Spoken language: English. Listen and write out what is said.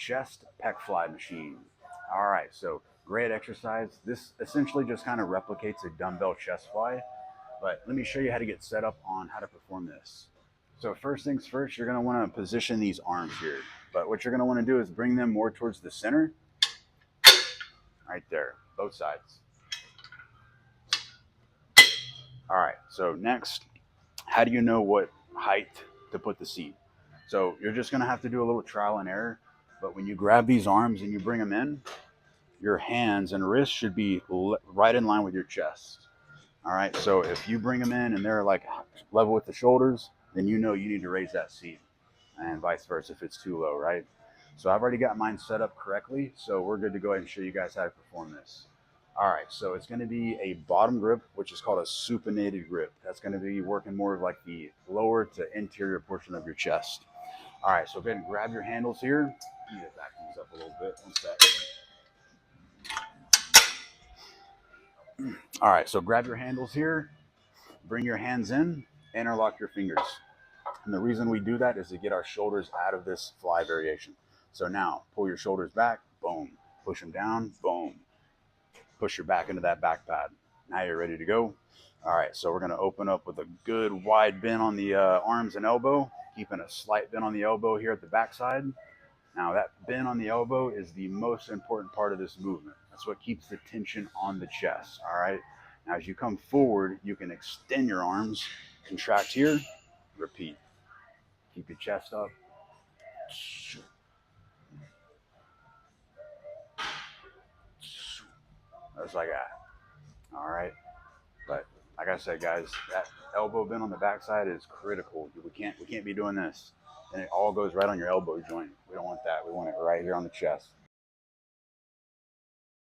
chest pec fly machine. All right, so great exercise. This essentially just kind of replicates a dumbbell chest fly, but let me show you how to get set up on how to perform this. So first things first, you're gonna wanna position these arms here, but what you're gonna wanna do is bring them more towards the center, right there, both sides. All right, so next, how do you know what height to put the seat? So you're just gonna have to do a little trial and error, but when you grab these arms and you bring them in, your hands and wrists should be right in line with your chest. All right, so if you bring them in and they're like level with the shoulders, then you know you need to raise that seat, and vice versa if it's too low, right? So I've already got mine set up correctly, so we're good to go ahead and show you guys how to perform this. All right, so it's going to be a bottom grip, which is called a supinated grip. That's going to be working more of like the lower to interior portion of your chest. All right, so go ahead and grab your handles here. I need to back these up a little bit. One sec. All right, so grab your handles here, bring your hands in, interlock your fingers. And the reason we do that is to get our shoulders out of this fly variation. So now, pull your shoulders back, boom. Push them down, boom. Push your back into that back pad. Now you're ready to go. All right, so we're gonna open up with a good wide bend on the arms and elbow, keeping a slight bend on the elbow here at the backside. Now that bend on the elbow is the most important part of this movement. That's what keeps the tension on the chest, all right? Now as you come forward, you can extend your arms, contract here, repeat. Keep your chest up. Just like that. All right. But like I said, guys, that elbow bend on the backside is critical. We can't be doing this. And it all goes right on your elbow joint. We don't want that. We want it right here on the chest.